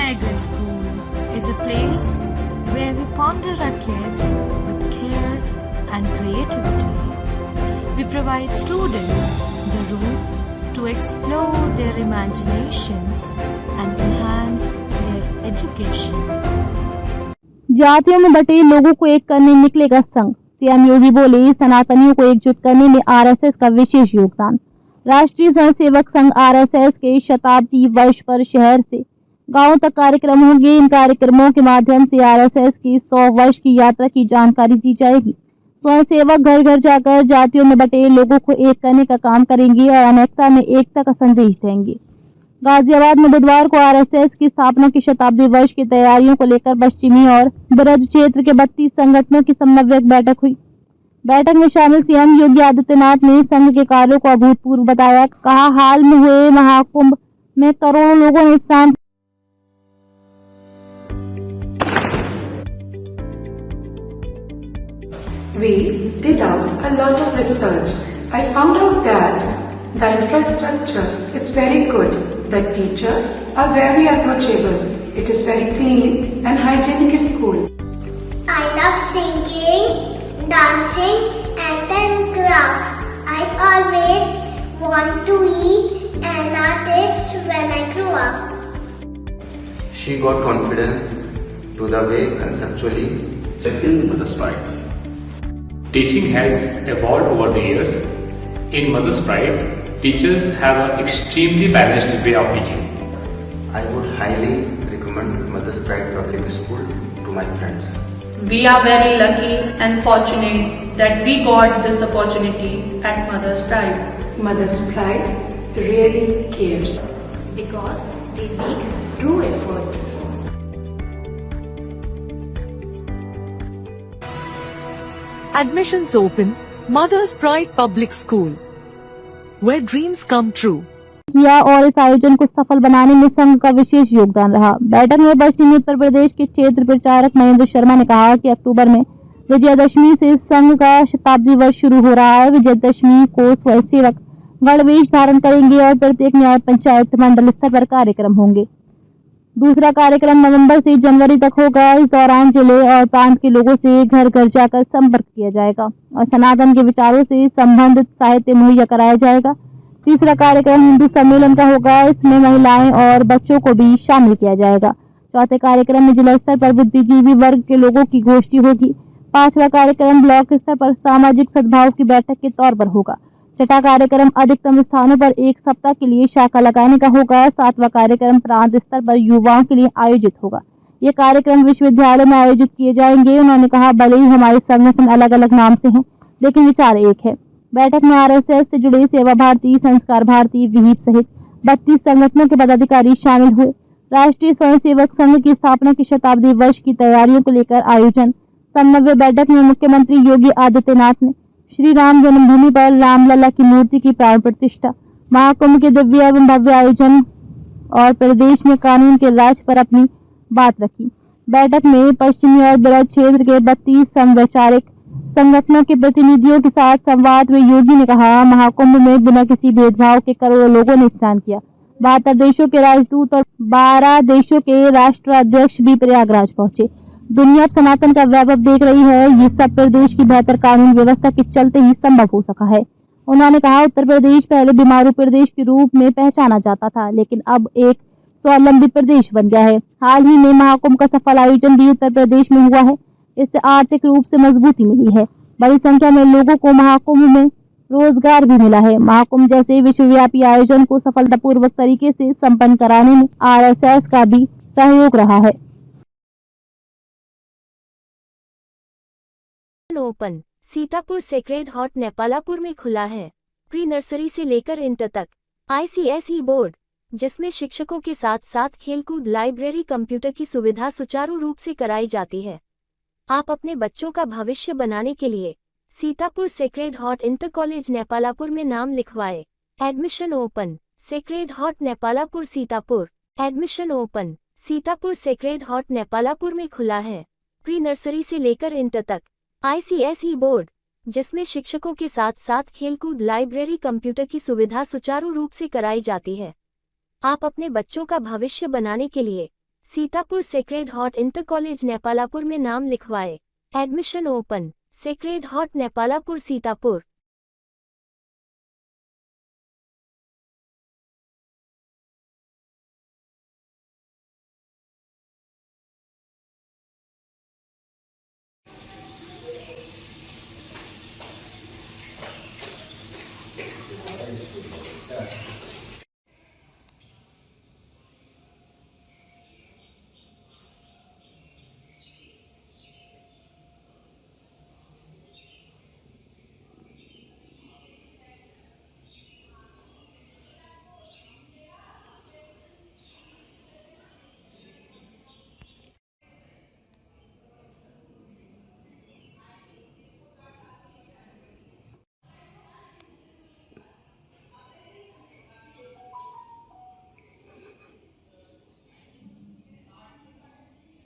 Fairgood School is a place where we ponder our kids with care and creativity. We provide students the room to explore their imaginations and enhance their education. जातियों में बटे लोगों को एक करने निकलेगा संघ। सीएम योगी बोले, सनातनियों को एकजुट करने में आरएसएस का विशेष योगदान। राष्ट्रीय स्वयंसेवक संघ आरएसएस के शताब्दी वर्ष पर शहर से गांव तक कार्यक्रम होंगे। इन कार्यक्रमों के माध्यम से आरएसएस की 100 वर्ष की यात्रा की जानकारी दी जाएगी। स्वयंसेवक घर घर जाकर जातियों में बटे लोगों को एक करने का काम करेंगे और अनेकता में एकता का संदेश देंगे। गाजियाबाद में बुधवार को आरएसएस की स्थापना की शताब्दी वर्ष की तैयारियों को लेकर पश्चिमी और ब्रज क्षेत्र के 32 संगठनों की समन्वयक बैठक हुई। बैठक में शामिल सीएम योगी आदित्यनाथ ने संघ के कार्यों को अभूतपूर्व बताया। कहा, हाल में हुए महाकुंभ में करोड़ों लोगों ने स्नान We did out a lot of research. I found out that the infrastructure is very good. The teachers are very approachable. It is very clean and hygienic school. I love singing, dancing and then craft. I always want to be an artist when I grow up. She got confidence to the way conceptually in Mother's Pride. Teaching has evolved over the years. In Mother's Pride, teachers have an extremely balanced way of teaching. I would highly recommend Mother's Pride Public School to my friends. We are very lucky and fortunate that we got this opportunity at Mother's Pride. Mother's Pride really cares Because they make true efforts. Admissions open, Mother's Pride Public School, where dreams come true. किया और इस आयोजन को सफल बनाने में संघ का विशेष योगदान रहा। बैठक में पश्चिमी उत्तर प्रदेश के क्षेत्र प्रचारक महेंद्र शर्मा ने कहा कि अक्टूबर में विजयदशमी से संघ का शताब्दी वर्ष शुरू हो रहा है। विजयदशमी को स्वयंसेवक गणवेश धारण करेंगे और प्रत्येक न्याय पंचायत मंडल स्तर पर कार्यक्रम होंगे। दूसरा कार्यक्रम नवंबर से जनवरी तक होगा। इस दौरान जिले और प्रांत के लोगों से घर घर जाकर संपर्क किया जाएगा और सनातन के विचारों से संबंधित साहित्य मुहैया कराया जाएगा। तीसरा कार्यक्रम हिंदू सम्मेलन का होगा। इसमें महिलाएं और बच्चों को भी शामिल किया जाएगा। चौथे कार्यक्रम में जिला स्तर पर बुद्धिजीवी वर्ग के लोगों की गोष्ठी होगी। पांचवा कार्यक्रम ब्लॉक स्तर पर सामाजिक सद्भाव की बैठक के तौर पर होगा। छठा कार्यक्रम अधिकतम स्थानों पर एक सप्ताह के लिए शाखा लगाने का होगा। सातवां कार्यक्रम प्रांत स्तर पर युवाओं के लिए आयोजित होगा। ये कार्यक्रम विश्वविद्यालयों में आयोजित किए जाएंगे। उन्होंने कहा, भले ही हमारे संगठन अलग अलग नाम से हैं, लेकिन विचार एक है। बैठक में आरएसएस से जुड़े सेवा भारती, संस्कार भारती, विहिप सहित 32 संगठनों के पदाधिकारी शामिल हुए। राष्ट्रीय स्वयंसेवक संघ की स्थापना की शताब्दी वर्ष की तैयारियों को लेकर आयोजन समन्वय बैठक में मुख्यमंत्री योगी आदित्यनाथ ने श्री राम जन्मभूमि पर रामलला की मूर्ति की प्राण प्रतिष्ठा, महाकुंभ के दिव्य एवं भव्य आयोजन और प्रदेश में कानून के राज पर अपनी बात रखी। बैठक में पश्चिमी और ब्रज क्षेत्र के 32 समवैचारिक संगठनों के प्रतिनिधियों के साथ संवाद में योगी ने कहा, महाकुंभ में बिना किसी भेदभाव के करोड़ों लोगों ने स्नान किया। 72 देशों के राजदूत और 12 देशों के राष्ट्राध्यक्ष भी प्रयागराज पहुंचे। दुनिया अब सनातन का वैभव देख रही है। ये सब प्रदेश की बेहतर कानून व्यवस्था के चलते ही संभव हो सका है। उन्होंने कहा, उत्तर प्रदेश पहले बीमारू प्रदेश के रूप में पहचाना जाता था, लेकिन अब एक स्वावलंबी प्रदेश बन गया है। हाल ही में महाकुंभ का सफल आयोजन भी उत्तर प्रदेश में हुआ है। इससे आर्थिक रूप से मजबूती मिली है। बड़ी संख्या में लोगों को महाकुंभ में रोजगार भी मिला है। महाकुंभ जैसे विश्वव्यापी आयोजन को सफलतापूर्वक तरीके से संपन्न कराने में आरएसएस का भी सहयोग रहा है। Open Sitapur sacred heart Nepalapur में खुला है। प्री नर्सरी से लेकर इंटर तक आईसीएसई बोर्ड, जिसमें शिक्षकों के साथ साथ खेलकूद, लाइब्रेरी, कंप्यूटर की सुविधा सुचारू रूप से कराई जाती है। आप अपने बच्चों का भविष्य बनाने के लिए Sitapur sacred heart inter college Nepalapur में नाम लिखवाए। Admission open sacred heart Nepalapur Sitapur. Admission open Sitapur sacred heart Nepalapur में खुला है। प्री नर्सरी से लेकर इंटर तक आईसीएसई बोर्ड, जिसमें शिक्षकों के साथ साथ खेलकूद, लाइब्रेरी, कंप्यूटर की सुविधा सुचारू रूप से कराई जाती है। आप अपने बच्चों का भविष्य बनाने के लिए Sitapur sacred heart inter college Nepalapur में नाम लिखवाए। Admission open. Sacred heart Nepalapur Sitapur. Yeah.